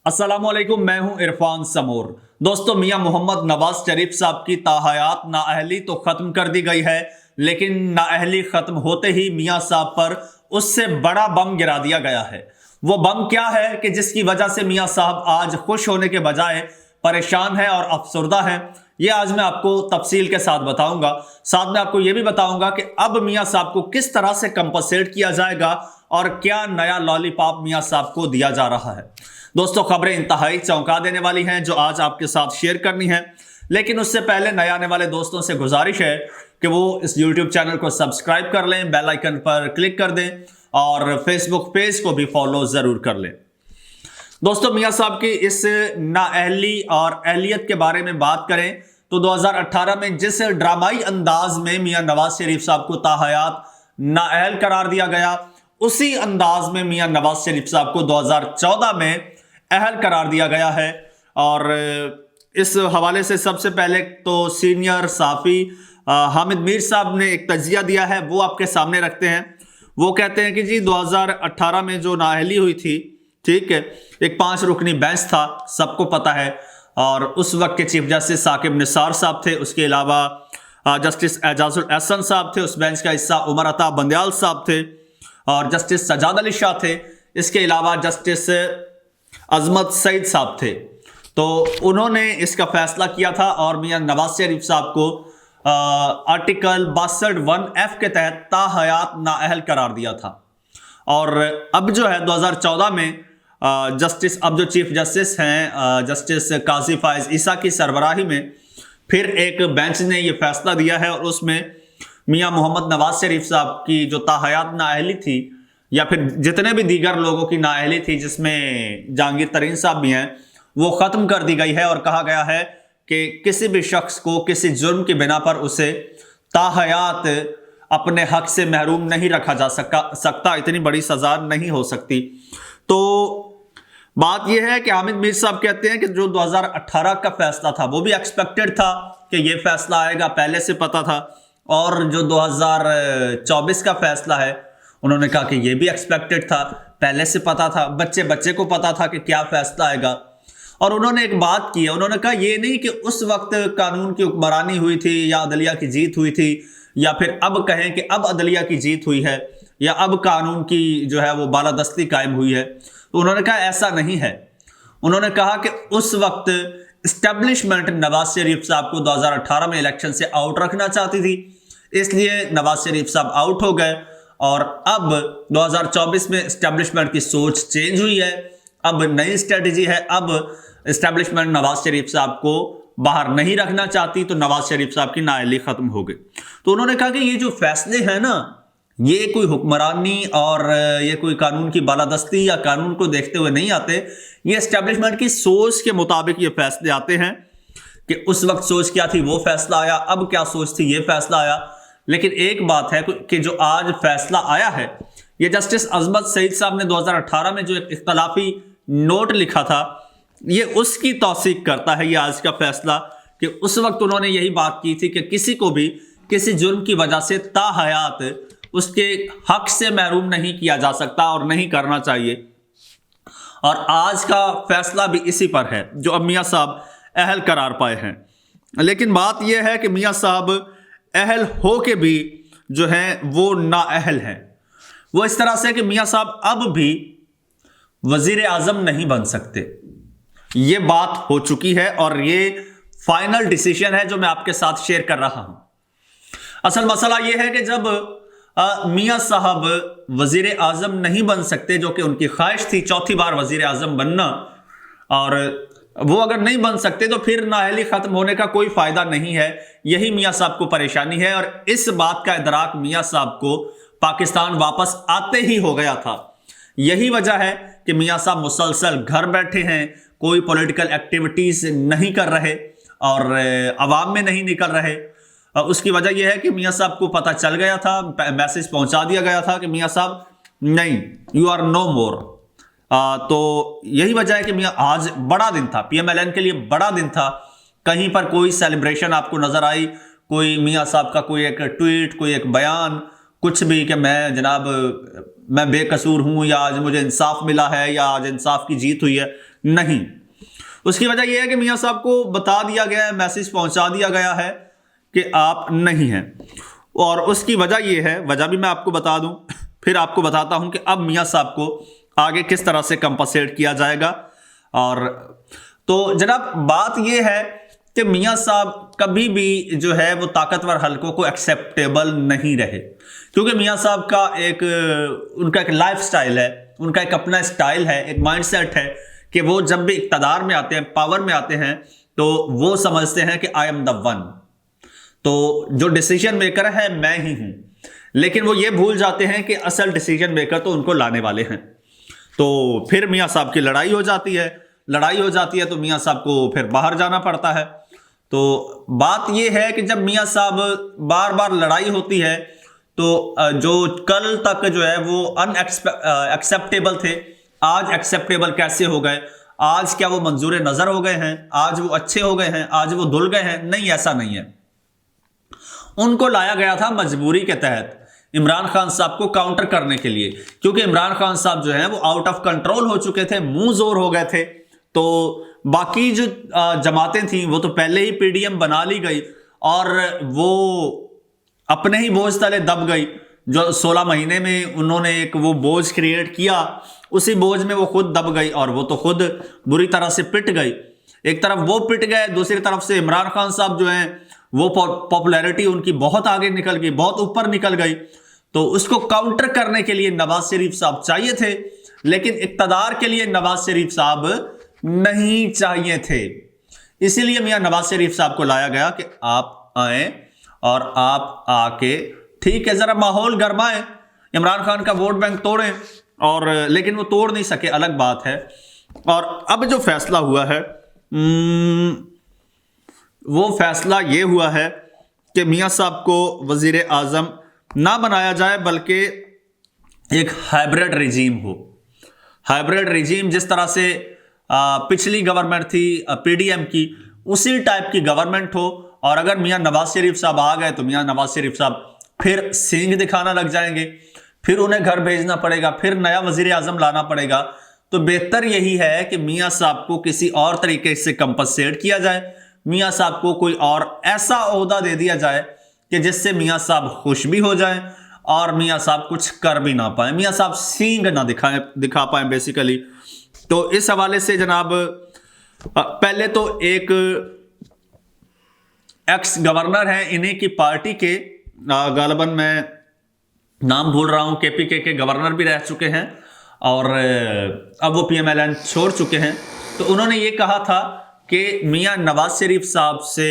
अस्सलाम वालेकुम, मैं हूं इरफान समूर। दोस्तों, मियां मोहम्मद नवाज शरीफ साहब की ताहयात नाअहली तो खत्म कर दी गई है, लेकिन नाअहली खत्म होते ही मियां साहब पर उससे बड़ा बम गिरा दिया गया है। वो बम क्या है कि जिसकी वजह से मियां साहब आज खुश होने के बजाय परेशान है और अफसरदा है, ये आज मैं आपको तफसील के साथ बताऊंगा। साथ में आपको ये भी बताऊंगा कि अब मियां साहब को किस तरह से कंपनसेट किया जाएगा और क्या नया लॉलीपॉप मियां साहब को दिया जा रहा है। दोस्तों, खबरें इंतहाई चौंका देने वाली हैं जो आज आपके साथ शेयर करनी है, लेकिन उससे पहले नए आने वाले दोस्तों से गुजारिश है कि वो इस YouTube चैनल को सब्सक्राइब कर लें, बेल आइकन पर क्लिक कर दें और फेसबुक पेज को भी फॉलो जरूर कर लें। दोस्तों, मियां साहब की इस नाअहली और अहलियत के बारे में बात करें तो 2018 में जिस ड्रामाई अंदाज में मियां नवाज शरीफ साहब को ताहयात नाअहल करार दिया गया, उसी अंदाज में मियां नवाज शरीफ साहब को 2014 में अहल करार दिया गया है। और इस हवाले से सबसे पहले तो सीनियर साफ़ी हामिद मीर साहब ने एक तजिया दिया है, वो आपके सामने रखते हैं। वो कहते हैं कि जी 2018 में जो नाअहली हुई थी, ठीक है, एक 5 रुकनी बेंच था, सबको पता है, और उस वक्त के चीफ जस्टिस साकिब निसार साहब थे। उसके अलावा जस्टिस एजाजुल एहसन साहब थे, उस बेंच का हिस्सा उमर अता बंदयाल साहब थे, और जस्टिस सजाद अली शाह थे। इसके अलावा जस्टिस अजमत सईद साहब थे। तो उन्होंने इसका फैसला किया था और मियां नवाज शरीफ साहब को आर्टिकल 62(1)(f) के तहत ताहयात नाअहल करार दिया था। और अब जो है 2014 में जस्टिस, अब जो चीफ जस्टिस हैं जस्टिस काजी फायज ईसा की सरबराही में फिर एक बेंच ने ये फैसला दिया है, और उसमें मियां मोहम्मद नवाज शरीफ साहब की जो ताहयात नाअहली थी, या फिर जितने भी दीगर लोगों की नाअहली थी जिसमें जहांगीर तरीन साहब भी हैं, वो ख़त्म कर दी गई है। और कहा गया है कि किसी भी शख्स को किसी जुर्म की बिना पर उसे ताहयात अपने हक से महरूम नहीं रखा जा सकता, इतनी बड़ी सज़ा नहीं हो सकती। तो बात यह है कि हामिद मीर साहब कहते हैं कि जो 2018 का फैसला था वो भी एक्सपेक्टेड था कि ये फैसला आएगा, पहले से पता था। और जो 2024 का फैसला है, उन्होंने कहा कि ये भी एक्सपेक्टेड था, पहले से पता था, बच्चे बच्चे को पता था कि क्या फैसला आएगा। और उन्होंने एक बात की है, उन्होंने कहा ये नहीं कि उस वक्त कानून की हुक्मरानी हुई थी या अदलिया की जीत हुई थी, या फिर अब कहें कि अब अदलिया की जीत हुई है या अब कानून की जो है वो बालादस्ती कायम हुई है। तो उन्होंने कहा ऐसा नहीं है। उन्होंने कहा कि उस वक्त इस्टेब्लिशमेंट नवाज शरीफ साहब को 2018 में इलेक्शन से आउट रखना चाहती थी, इसलिए नवाज शरीफ साहब आउट हो गए। और अब 2024 में इस्टेब्लिशमेंट की सोच चेंज हुई है, अब नई स्ट्रेटजी है। अब इस्टेब्लिशमेंट नवाज शरीफ साहब को बाहर नहीं रखना चाहती, तो नवाज शरीफ साहब की नाअहली खत्म हो गई। तो उन्होंने कहा कि ये जो फैसले हैं ना, ये कोई हुक्मरानी और ये कोई कानून की बालादस्ती या कानून को देखते हुए नहीं आते, ये इस्टेब्लिशमेंट की सोच के मुताबिक ये फैसले आते हैं कि उस वक्त सोच क्या थी वो फैसला आया, अब क्या सोच थी ये फैसला आया। लेकिन एक बात है कि जो आज फैसला आया है, ये जस्टिस अजमत सईद साहब ने 2018 में जो एक इख्तलाफी नोट लिखा था, ये उसकी तौसीक करता है ये आज का फैसला, कि उस वक्त उन्होंने यही बात की थी कि किसी को भी किसी जुर्म की वजह से ताहयात उसके हक से महरूम नहीं किया जा सकता और नहीं करना चाहिए। और आज का फैसला भी इसी पर है जो अब मियां साहब अहल करार पाए हैं। लेकिन बात यह है कि मियां साहब अहल हो के भी जो है वो नाअहल हैं। वो इस तरह से कि मियां साहब अब भी वजीर आजम नहीं बन सकते, ये बात हो चुकी है और ये फाइनल डिसीजन है जो मैं आपके साथ शेयर कर रहा हूं। असल मसला यह है कि जब मियां साहब वजीर आजम नहीं बन सकते, जो कि उनकी ख्वाहिश थी चौथी बार वजीर आजम बनना, और वो अगर नहीं बन सकते तो फिर नाअहली खत्म होने का कोई फायदा नहीं है। यही मियां साहब को परेशानी है, और इस बात का इदराक मियां साहब को पाकिस्तान वापस आते ही हो गया था। यही वजह है कि मियां साहब मुसलसल घर बैठे हैं, कोई पॉलिटिकल एक्टिविटीज नहीं कर रहे और अवाम में नहीं निकल रहे। उसकी वजह यह है कि मियां साहब को पता चल गया था, मैसेज पहुंचा दिया गया था कि मियां साहब नहीं, यू आर नो मोर। तो यही वजह है कि मियां आज बड़ा दिन था, PMLN के लिए बड़ा दिन था। कहीं पर कोई सेलिब्रेशन आपको नजर आई, कोई मियां साहब का कोई एक ट्वीट, कोई एक बयान, کچھ بھی کہ میں جناب میں بے قصور ہوں یا آج مجھے انصاف ملا ہے یا آج انصاف کی جیت ہوئی ہے، نہیں۔ اس کی وجہ یہ ہے کہ میاں صاحب کو بتا دیا گیا ہے، میسج پہنچا دیا گیا ہے کہ آپ نہیں ہیں، اور اس کی وجہ یہ ہے، وجہ بھی میں آپ کو بتا دوں، پھر آپ کو بتاتا ہوں کہ اب میاں صاحب کو آگے کس طرح سے کمپنسیٹ کیا جائے گا۔ اور تو جناب بات یہ ہے کہ میاں صاحب کبھی بھی جو ہے وہ طاقتور حلقوں کو ایکسیپٹیبل نہیں رہے، کیونکہ میاں صاحب کا ان کا ایک لائف سٹائل ہے، ان کا ایک اپنا سٹائل ہے، ایک مائنڈ سیٹ ہے کہ وہ جب بھی اقتدار میں آتے ہیں، پاور میں آتے ہیں، تو وہ سمجھتے ہیں کہ آئی ایم دا ون، تو جو ڈیسیجن میکر ہے میں ہی ہوں، لیکن وہ یہ بھول جاتے ہیں کہ اصل ڈیسیجن میکر تو ان کو لانے والے ہیں۔ تو پھر میاں صاحب کی لڑائی ہو جاتی ہے تو میاں صاحب کو پھر باہر جانا پڑتا ہے۔ تو بات یہ ہے کہ جب میاں صاحب بار بار لڑائی ہوتی ہے تو جو کل تک جو ہے وہ ان ایکسیپٹیبل تھے، آج ایکسیپٹیبل کیسے ہو گئے؟ آج کیا وہ منظور نظر ہو گئے ہیں؟ آج وہ اچھے ہو گئے ہیں؟ آج وہ دھل گئے ہیں؟ نہیں، ایسا نہیں ہے۔ ان کو لایا گیا تھا مجبوری کے تحت عمران خان صاحب کو کاؤنٹر کرنے کے لیے، کیونکہ عمران خان صاحب جو ہیں وہ آؤٹ آف کنٹرول ہو چکے تھے، منہ زور ہو گئے تھے۔ تو باقی جو جماعتیں تھیں وہ تو پہلے ہی پی ڈی ایم بنا لی گئی اور وہ اپنے ہی بوجھ تلے دب گئی۔ جو 16 مہینے میں انہوں نے ایک وہ بوجھ کریٹ کیا، اسی بوجھ میں وہ خود دب گئی، اور وہ تو خود بری طرح سے پٹ گئی۔ ایک طرف وہ پٹ گئے، دوسری طرف سے عمران خان صاحب جو ہیں وہ پاپولیرٹی ان کی بہت آگے نکل گئی، بہت اوپر نکل گئی۔ تو اس کو کاؤنٹر کرنے کے لیے نواز شریف صاحب چاہیے تھے، لیکن اقتدار کے لیے نواز شریف صاحب نہیں چاہیے تھے۔ اسی لیے میاں نواز شریف صاحب کو لایا گیا کہ آپ آئیں اور آپ آ کے ٹھیک ہے ذرا ماحول گرمائیں، عمران خان کا ووٹ بینک توڑیں، اور لیکن وہ توڑ نہیں سکے، الگ بات ہے۔ اور اب جو فیصلہ ہوا ہے وہ فیصلہ یہ ہوا ہے کہ میاں صاحب کو وزیر اعظم نہ بنایا جائے، بلکہ ایک ہائبریڈ رجیم ہو۔ ہائبریڈ رجیم جس طرح سے پچھلی گورنمنٹ تھی پی ڈی ایم کی، اسی ٹائپ کی گورنمنٹ ہو، اور اگر میاں نواز شریف صاحب آ گئے تو میاں نواز شریف صاحب پھر سینگ دکھانا لگ جائیں گے، پھر انہیں گھر بھیجنا پڑے گا، پھر نیا وزیر اعظم لانا پڑے گا۔ تو بہتر یہی ہے کہ میاں صاحب کو کسی اور طریقے سے کمپنسیٹ کیا جائے، میاں صاحب کو کوئی اور ایسا عہدہ دے دیا جائے کہ جس سے میاں صاحب خوش بھی ہو جائیں اور میاں صاحب کچھ کر بھی نہ پائیں، میاں صاحب سینگ نہ دکھا پائیں بیسیکلی۔ تو اس حوالے سے جناب پہلے تو ایک ایکس گورنر ہیں انہیں کی پارٹی کے، غالباً میں نام بھول رہا ہوں، کے پی کے گورنر بھی رہ چکے ہیں اور اب وہ پی ایم ایل این چھوڑ چکے ہیں۔ تو انہوں نے یہ کہا تھا کہ میاں نواز شریف صاحب سے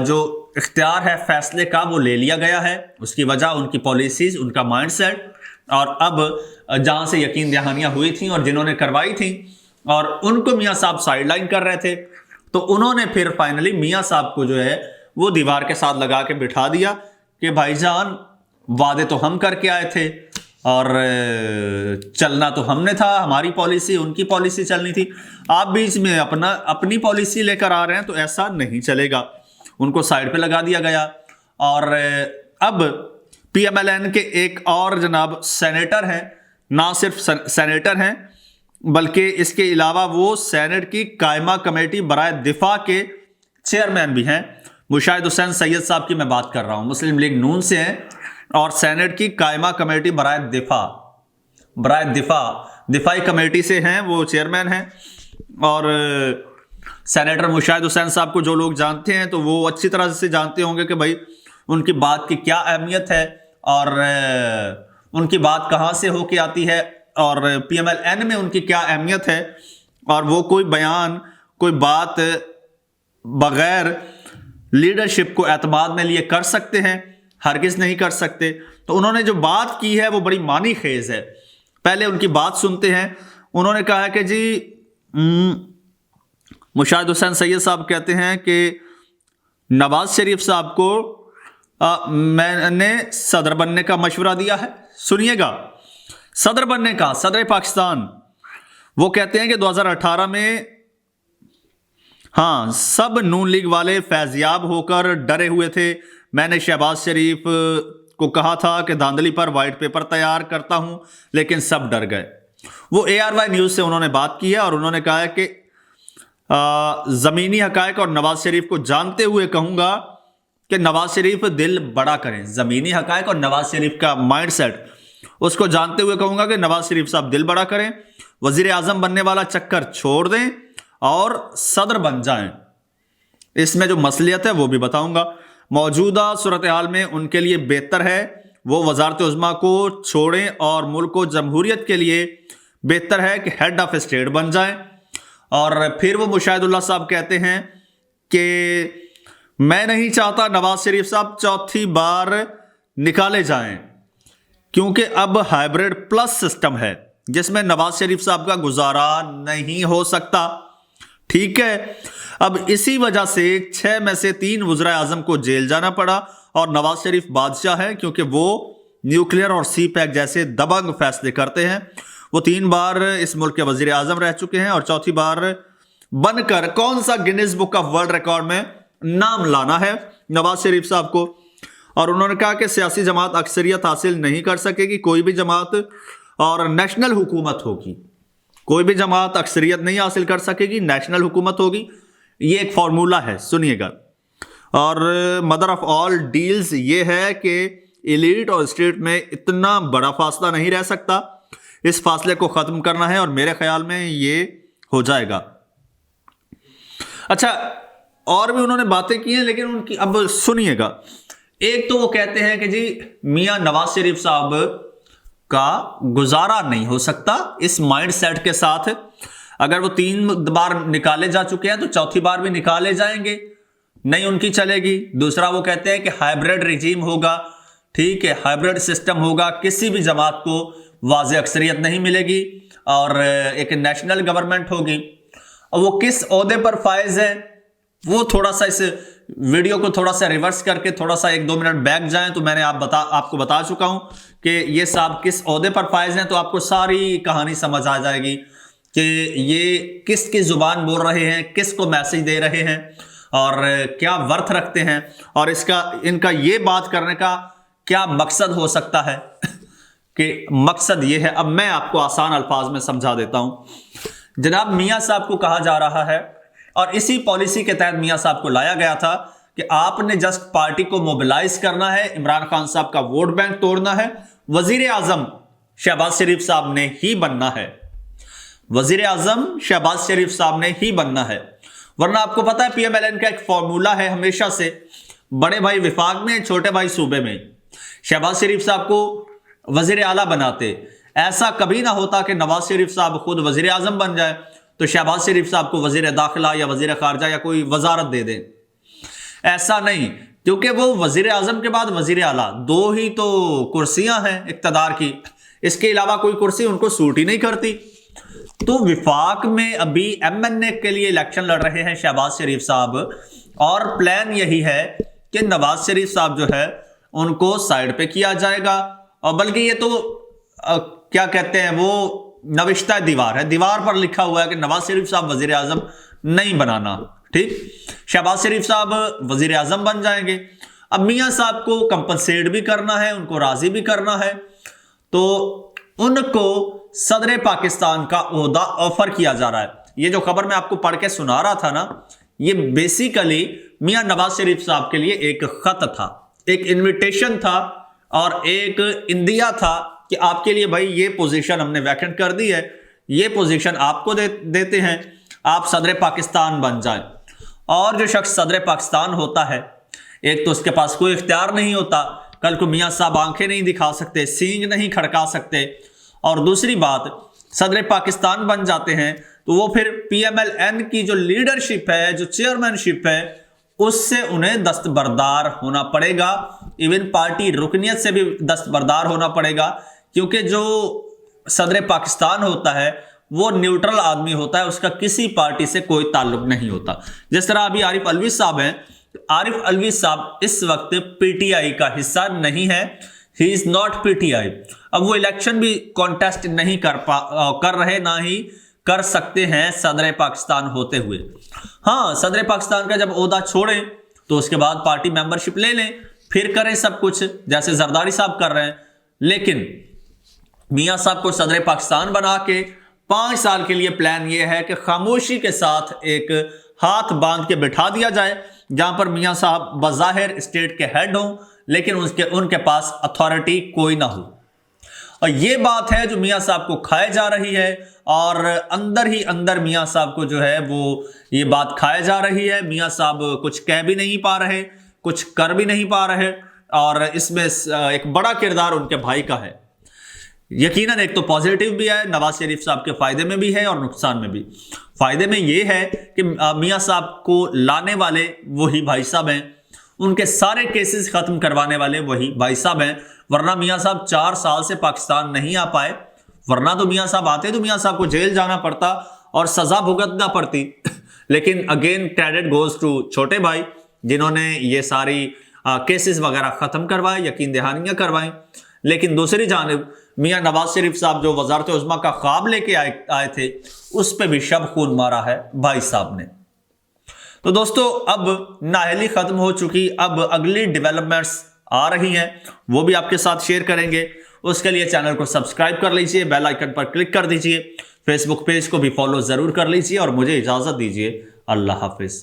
جو اختیار ہے فیصلے کا وہ لے لیا گیا ہے، اس کی وجہ ان کی پالیسیز، ان کا مائنڈ سیٹ، اور اب جہاں سے یقین دہانیاں ہوئی تھیں اور جنہوں نے کروائی تھیں اور ان کو میاں صاحب سائیڈ لائن کر رہے تھے، تو انہوں نے پھر فائنلی میاں صاحب کو جو ہے وہ دیوار کے ساتھ لگا کے بٹھا دیا کہ بھائی جان وعدے تو ہم کر کے آئے تھے اور چلنا تو ہم نے تھا، ہماری پالیسی ان کی پالیسی چلنی تھی، آپ بیچ میں اپنی پالیسی لے کر آ رہے ہیں تو ایسا نہیں چلے گا۔ ان کو سائڈ پہ لگا دیا گیا، اور اب پی ایم ایل این کے ایک اور جناب سینیٹر ہیں، نہ صرف سینیٹر ہیں بلکہ اس کے علاوہ وہ سینٹ کی قائمہ کمیٹی برائے دفاع کے چیئرمین بھی ہیں۔ مشاہد حسین سید صاحب کی میں بات کر رہا ہوں، مسلم لیگ نون سے ہیں، اور سینٹ کی قائمہ کمیٹی برائے دفاعی کمیٹی سے ہیں، وہ چیئرمین ہیں۔ اور سینیٹر مشاہد حسین صاحب کو جو لوگ جانتے ہیں تو وہ اچھی طرح سے جانتے ہوں گے کہ بھائی ان کی بات کی کیا اہمیت ہے اور ان کی بات کہاں سے ہو کے آتی ہے، اور پی ایم ایل این میں ان کی کیا اہمیت ہے، اور وہ کوئی بیان، کوئی بات بغیر لیڈرشپ کو اعتماد میں لیے کر سکتے ہیں؟ ہرگز نہیں کر سکتے۔ تو انہوں نے جو بات کی ہے وہ بڑی معنی خیز ہے۔ پہلے ان کی بات سنتے ہیں۔ انہوں نے کہا کہ جی مشاہد حسین سید صاحب کہتے ہیں کہ نواز شریف صاحب کو میں نے صدر بننے کا مشورہ دیا ہے۔ سنیے گا، صدر بننے کا، صدر پاکستان۔ وہ کہتے ہیں کہ 2018 میں سب نون لیگ والے فیضیاب ہو کر ڈرے ہوئے تھے، میں نے شہباز شریف को कहा था कि धांधली पर व्हाइट पेपर तैयार करता हूं, लेकिन सब डर गए। वो ARY न्यूज़ से उन्होंने बात की है और उन्होंने कहा है कि ज़मीनी हकायक और नवाज शरीफ को जानते हुए कहूंगा कि नवाज शरीफ दिल बड़ा करें। ज़मीनी हकायक और नवाज शरीफ का माइंडसेट, उसको जानते हुए कहूंगा कि नवाज शरीफ साहब दिल बड़ा करें, वजीर आजम बनने वाला चक्कर छोड़ दें और सदर बन जाएं। इसमें जो मसलियत है वो भी बताऊंगा। मौजूदा सूरत हाल में उनके लिए बेहतर है वो वजारत उज़्मा को छोड़ें और मुल्क को जमहूरियत के लिए बेहतर है कि हेड ऑफ स्टेट बन जाएं। और फिर वो मुशाहिदुल्लाह साहब कहते हैं कि मैं नहीं चाहता नवाज शरीफ साहब चौथी बार निकाले जाएं, क्योंकि अब हाइब्रिड प्लस सिस्टम है जिसमें नवाज शरीफ साहब का गुजारा नहीं हो सकता। ठीक है, अब इसी वजह से 6 में से 3 वज़ीर आज़म को जेल जाना पड़ा और नवाज शरीफ बादशाह है, क्योंकि वो न्यूक्लियर और CPEC जैसे दबंग फैसले करते हैं। वो 3 बार इस मुल्क के वज़ीर आज़म रह चुके हैं और चौथी बार बनकर कौन सा Guinness book of world record में नाम लाना है नवाज शरीफ साहब को। और उन्होंने कहा कि सियासी जमात अक्सरियत हासिल नहीं कर सकेगी, कोई भी जमात, और नेशनल हुकूमत होगी। कोई भी जमात अक्सरियत नहीं हासिल कर सकेगी, नेशनल हुकूमत होगी। ये एक फॉर्मूला है, सुनिएगा। और मदर ऑफ ऑल डील्स ये है कि एलीट और स्टेट में इतना बड़ा फासला नहीं रह सकता, इस फासले को खत्म करना है और मेरे ख्याल में ये हो जाएगा। अच्छा, और भी उन्होंने बातें की हैं, लेकिन उनकी अब सुनिएगा। एक तो वो कहते हैं कि जी मियां नवाज शरीफ साहब का गुजारा नहीं हो सकता इस माइंड सेट के साथ। अगर वो 3 बार निकाले जा चुके हैं तो चौथी बार भी निकाले जाएंगे, नहीं उनकी चलेगी। दूसरा वो कहते हैं कि हाइब्रिड रिजीम होगा, ठीक है, हाइब्रिड सिस्टम होगा, किसी भी जमात को वाज़ेह अक्सरियत नहीं मिलेगी और एक नेशनल गवर्नमेंट होगी। और वो किस ओहदे पर फायज है, वो थोड़ा सा इस वीडियो को थोड़ा सा रिवर्स करके थोड़ा सा 1-2 मिनट बैक जाएं तो मैंने आपको बता चुका हूं कि ये साहब किस ओहदे पर फायज हैं, तो आपको सारी कहानी समझ आ जाएगी कि ये किसकी जुबान बोल रहे हैं, किसको मैसेज दे रहे हैं और क्या वर्थ रखते हैं और इनका ये बात करने का क्या मकसद हो सकता है। कि मकसद ये है, अब मैं आपको आसान अल्फाज में समझा देता हूं। जनाब मियां साहब को कहा जा रहा है और इसी पॉलिसी के तहत मियां साहब को लाया गया था कि आपने जस्ट पार्टी को मोबिलाइज करना है, इमरान खान साहब का वोट बैंक तोड़ना है, वजीर आजम शहबाज शरीफ साहब ने ही बनना है, वजीर आजम शहबाज शरीफ साहब ने ही बनना है। वरना आपको पता है PMLN का एक फॉर्मूला है हमेशा से, बड़े भाई विफाक में, छोटे भाई सूबे में। शहबाज शरीफ साहब को वजीर आला बनाते, ऐसा कभी ना होता कि नवाज शरीफ साहब खुद वजीर आजम बन जाए तो शहबाज शरीफ साहब को वजीर दाखिला या वजीर खारजा या कोई वजारत दे दे। ऐसा नहीं, क्योंकि वो वजीर आजम के बाद वजीर आला 2 ही तो कुर्सियां हैं इक्तदार की, इसके अलावा कोई कुर्सी उनको सूट ही नहीं करती। तो विफाक में अभी MNA के लिए इलेक्शन लड़ रहे हैं शहबाज शरीफ साहब और प्लान यही है कि नवाज शरीफ साहब जो है उनको साइड पे किया जाएगा। और बल्कि ये तो क्या कहते हैं, वो नविश्ता दीवार है, दीवार पर लिखा हुआ है कि नवाज शरीफ साहब वजीर आजम नहीं बनाना, ठीक, शहबाज शरीफ साहब वजीर आजम बन जाएंगे। अब मियां साहब को कंपनसेट भी करना है, उनको राजी भी करना है, तो उनको सदर पाकिस्तान का ओहदा ऑफर किया जा रहा है। ये जो खबर मैं आपको पढ़ के सुना रहा था ना, ये बेसिकली मियां नवाज शरीफ साहब के लिए एक खत था, एक इन्विटेशन था और एक इंदिया था कि आपके लिए भाई ये पोजीशन हमने वैकेंट कर दी है, ये पोजीशन आपको देते हैं, आप सदर पाकिस्तान बन जाएं। और जो शख्स सदर पाकिस्तान होता है, एक तो उसके पास कोई इख्तियार नहीं होता, कल को मियां साहब आंखें नहीं दिखा सकते, सींग नहीं खड़का सकते, और दूसरी बात सदर पाकिस्तान बन जाते हैं तो वो फिर PMLN की जो लीडरशिप है, जो चेयरमैनशिप है, उससे उन्हें दस्तबरदार होना पड़ेगा, इवन पार्टी रुकनियत से भी दस्तबरदार होना पड़ेगा, क्योंकि जो सदर पाकिस्तान होता है वो न्यूट्रल आदमी होता है, उसका किसी पार्टी से कोई ताल्लुक नहीं होता। जिस तरह अभी आरिफ अलवी साहब हैं, आरिफ अलवी साहब इस वक्त PTI का हिस्सा नहीं है, ही इज नॉट PTI। अब वो इलेक्शन भी कॉन्टेस्ट नहीं कर रहे, ना ही कर सकते हैं सदर पाकिस्तान होते हुए। हाँ, सदर पाकिस्तान का जब ओहदा छोड़ें तो उसके बाद पार्टी मेंबरशिप ले लें, پھر کریں سب کچھ جیسے زرداری صاحب کر رہے ہیں، لیکن میاں صاحب کو صدر پاکستان بنا کے 5 سال کے لیے پلان یہ ہے کہ خاموشی کے ساتھ ایک ہاتھ باندھ کے بٹھا دیا جائے، جہاں پر میاں صاحب بظاہر اسٹیٹ کے ہیڈ ہوں لیکن ان کے پاس اتھارٹی کوئی نہ ہو۔ اور یہ بات ہے جو میاں صاحب کو کھائے جا رہی ہے، اور اندر ہی اندر میاں صاحب کو جو ہے وہ یہ بات کھائے جا رہی ہے۔ میاں صاحب کچھ کہہ بھی نہیں پا رہے، کچھ کر بھی نہیں پا رہے، اور اس میں ایک بڑا کردار ان کے بھائی کا ہے۔ یقیناً ایک تو پازیٹیو بھی ہے، نواز شریف صاحب کے فائدے میں بھی ہے اور نقصان میں بھی۔ فائدے میں یہ ہے کہ میاں صاحب کو لانے والے وہی بھائی صاحب ہیں، ان کے سارے کیسز ختم کروانے والے وہی بھائی صاحب ہیں، ورنہ میاں صاحب 4 سال سے پاکستان نہیں آ پائے، ورنہ تو میاں صاحب آتے تو میاں صاحب کو جیل جانا پڑتا اور سزا بھگتنا پڑتی۔ لیکن اگین کریڈٹ گوز ٹو چھوٹے بھائی، جنہوں نے یہ ساری کیسز وغیرہ ختم کروائے، یقین دہانیاں کروائیں۔ لیکن دوسری جانب میاں نواز شریف صاحب جو وزارت عظمیٰ کا خواب لے کے آئے تھے، اس پہ بھی شب خون مارا ہے بھائی صاحب نے۔ تو دوستو اب نااہلی ختم ہو چکی، اب اگلی ڈیولپمنٹس آ رہی ہیں، وہ بھی آپ کے ساتھ شیئر کریں گے۔ اس کے لیے چینل کو سبسکرائب کر لیجئے، بیل آئیکن پر کلک کر دیجئے، فیس بک پیج کو بھی فالو ضرور کر لیجئے، اور مجھے اجازت دیجئے۔ اللہ حافظ۔